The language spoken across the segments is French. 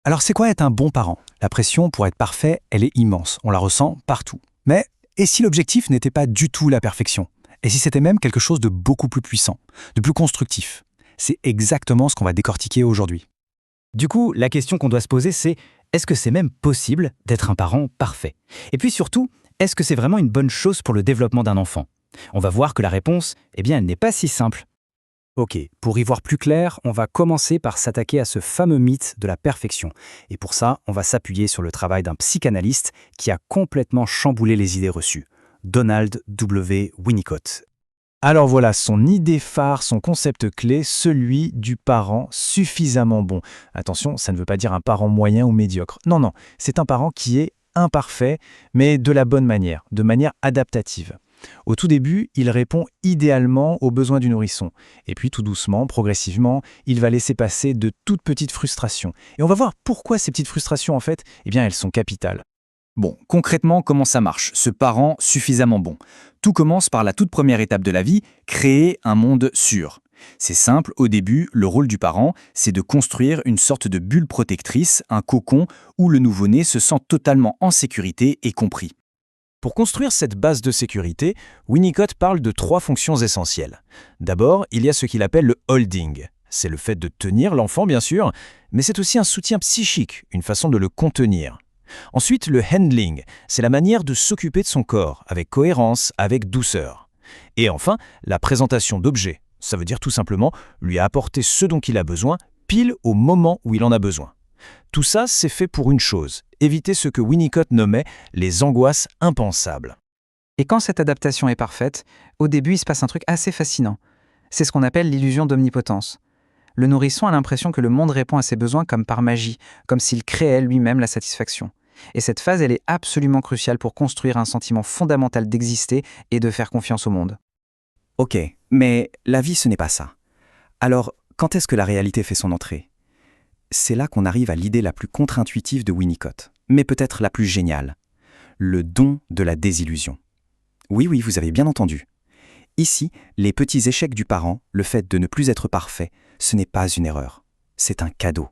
Alors c'est quoi être un bon parent? La pression pour être parfait, elle est immense, on la ressent partout. Mais et si l'objectif n'était pas du tout la perfection? Et si c'était même quelque chose de beaucoup plus puissant, de plus constructif? C'est exactement ce qu'on va décortiquer aujourd'hui. Du coup, la question qu'on doit se poser, c'est est-ce que c'est même possible d'être un parent parfait? Et puis surtout, est-ce que c'est vraiment une bonne chose pour le développement d'un enfant? On va voir que la réponse, elle n'est pas si simple. Ok, pour y voir plus clair, on va commencer par s'attaquer à ce fameux mythe de la perfection. Et pour ça, on va s'appuyer sur le travail d'un psychanalyste qui a complètement chamboulé les idées reçues, Donald W. Winnicott. Alors voilà, son idée phare, son concept clé, celui du parent suffisamment bon. Attention, ça ne veut pas dire un parent moyen ou médiocre. Non, non, c'est un parent qui est imparfait, mais de la bonne manière, de manière adaptative. Au tout début, il répond idéalement aux besoins du nourrisson. Et puis tout doucement, progressivement, il va laisser passer de toutes petites frustrations. Et on va voir pourquoi ces petites frustrations, en fait, elles sont capitales. Bon, concrètement, comment ça marche, ce parent suffisamment bon? Tout commence par la toute première étape de la vie, créer un monde sûr. C'est simple, au début, le rôle du parent, c'est de construire une sorte de bulle protectrice, un cocon où le nouveau-né se sent totalement en sécurité et compris. Pour construire cette base de sécurité, Winnicott parle de 3 fonctions essentielles. D'abord, il y a ce qu'il appelle le holding. C'est le fait de tenir l'enfant, bien sûr, mais c'est aussi un soutien psychique, une façon de le contenir. Ensuite, le handling, c'est la manière de s'occuper de son corps, avec cohérence, avec douceur. Et enfin, la présentation d'objets. Ça veut dire tout simplement lui apporter ce dont il a besoin, pile au moment où il en a besoin. Tout ça, c'est fait pour une chose, éviter ce que Winnicott nommait les angoisses impensables. Et quand cette adaptation est parfaite, au début, il se passe un truc assez fascinant. C'est ce qu'on appelle l'illusion d'omnipotence. Le nourrisson a l'impression que le monde répond à ses besoins comme par magie, comme s'il créait lui-même la satisfaction. Et cette phase, elle est absolument cruciale pour construire un sentiment fondamental d'exister et de faire confiance au monde. Ok, mais la vie, ce n'est pas ça. Alors, quand est-ce que la réalité fait son entrée? C'est là qu'on arrive à l'idée la plus contre-intuitive de Winnicott, mais peut-être la plus géniale. Le don de la désillusion. Oui, vous avez bien entendu. Ici, les petits échecs du parent, le fait de ne plus être parfait, ce n'est pas une erreur. C'est un cadeau.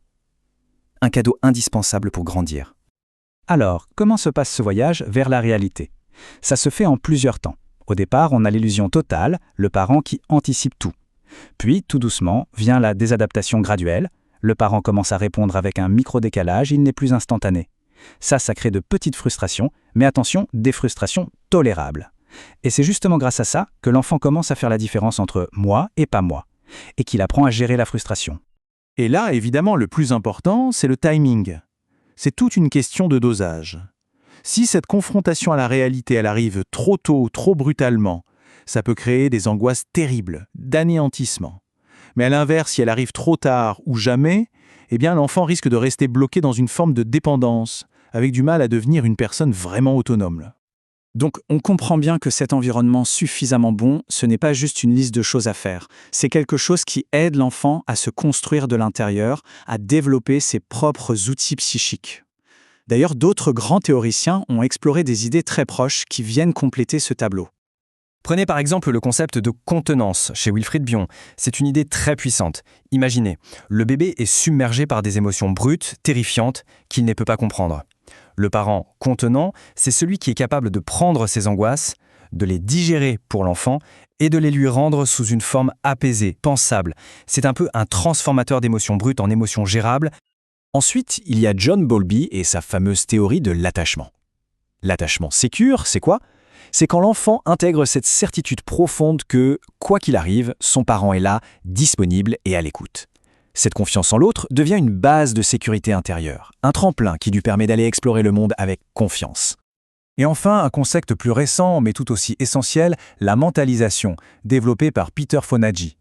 Un cadeau indispensable pour grandir. Alors, comment se passe ce voyage vers la réalité? Ça se fait en plusieurs temps. Au départ, on a l'illusion totale, le parent qui anticipe tout. Puis, tout doucement, vient la désadaptation graduelle. Le parent commence à répondre avec un micro-décalage, il n'est plus instantané. Ça crée de petites frustrations, mais attention, des frustrations tolérables. Et c'est justement grâce à ça que l'enfant commence à faire la différence entre moi et pas moi, et qu'il apprend à gérer la frustration. Et là, évidemment, le plus important, c'est le timing. C'est toute une question de dosage. Si cette confrontation à la réalité, elle arrive trop tôt, trop brutalement, ça peut créer des angoisses terribles, d'anéantissement. Mais à l'inverse, si elle arrive trop tard ou jamais, l'enfant risque de rester bloqué dans une forme de dépendance, avec du mal à devenir une personne vraiment autonome. Donc, on comprend bien que cet environnement suffisamment bon, ce n'est pas juste une liste de choses à faire. C'est quelque chose qui aide l'enfant à se construire de l'intérieur, à développer ses propres outils psychiques. D'ailleurs, d'autres grands théoriciens ont exploré des idées très proches qui viennent compléter ce tableau. Prenez par exemple le concept de contenance chez Wilfried Bion. C'est une idée très puissante. Imaginez, le bébé est submergé par des émotions brutes, terrifiantes, qu'il ne peut pas comprendre. Le parent contenant, c'est celui qui est capable de prendre ses angoisses, de les digérer pour l'enfant et de les lui rendre sous une forme apaisée, pensable. C'est un peu un transformateur d'émotions brutes en émotions gérables. Ensuite, il y a John Bowlby et sa fameuse théorie de l'attachement. L'attachement sécure, c'est quoi? C'est quand l'enfant intègre cette certitude profonde que, quoi qu'il arrive, son parent est là, disponible et à l'écoute. Cette confiance en l'autre devient une base de sécurité intérieure, un tremplin qui lui permet d'aller explorer le monde avec confiance. Et enfin, un concept plus récent, mais tout aussi essentiel, la mentalisation, développée par Peter Fonagy.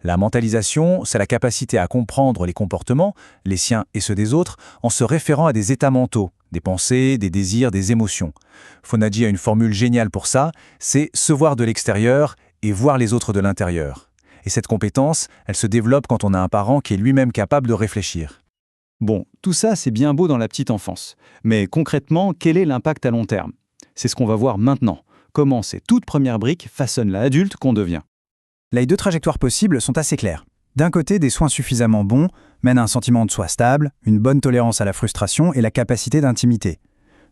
La mentalisation, c'est la capacité à comprendre les comportements, les siens et ceux des autres, en se référant à des états mentaux, des pensées, des désirs, des émotions. Fonagy a une formule géniale pour ça, c'est se voir de l'extérieur et voir les autres de l'intérieur. Et cette compétence, elle se développe quand on a un parent qui est lui-même capable de réfléchir. Bon, tout ça, c'est bien beau dans la petite enfance. Mais concrètement, quel est l'impact à long terme? C'est ce qu'on va voir maintenant. Comment ces toutes premières briques façonnent l'adulte qu'on devient. Les 2 trajectoires possibles sont assez claires. D'un côté, des soins suffisamment bons mènent à un sentiment de soi stable, une bonne tolérance à la frustration et la capacité d'intimité.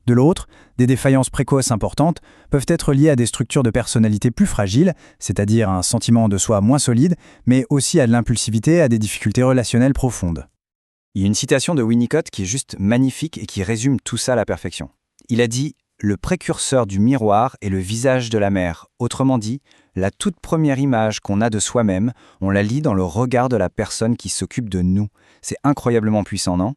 De l'autre, des défaillances précoces importantes peuvent être liées à des structures de personnalité plus fragiles, c'est-à-dire un sentiment de soi moins solide, mais aussi à de l'impulsivité, à des difficultés relationnelles profondes. Il y a une citation de Winnicott qui est juste magnifique et qui résume tout ça à la perfection. Il a dit « Le précurseur du miroir est le visage de la mère ». Autrement dit, la toute première image qu'on a de soi-même, on la lit dans le regard de la personne qui s'occupe de nous. C'est incroyablement puissant, non ?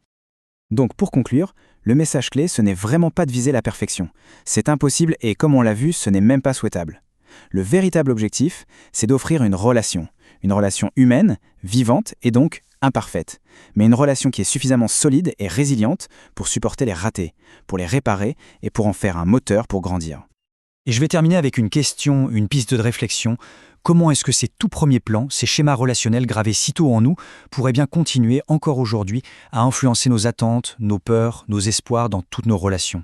Donc pour conclure, le message clé, ce n'est vraiment pas de viser la perfection. C'est impossible et comme on l'a vu, ce n'est même pas souhaitable. Le véritable objectif, c'est d'offrir une relation humaine, vivante et donc imparfaite, mais une relation qui est suffisamment solide et résiliente pour supporter les ratés, pour les réparer et pour en faire un moteur pour grandir. Et je vais terminer avec une question, une piste de réflexion. Comment est-ce que ces tout premiers plans, ces schémas relationnels gravés si tôt en nous, pourraient bien continuer encore aujourd'hui à influencer nos attentes, nos peurs, nos espoirs dans toutes nos relations ?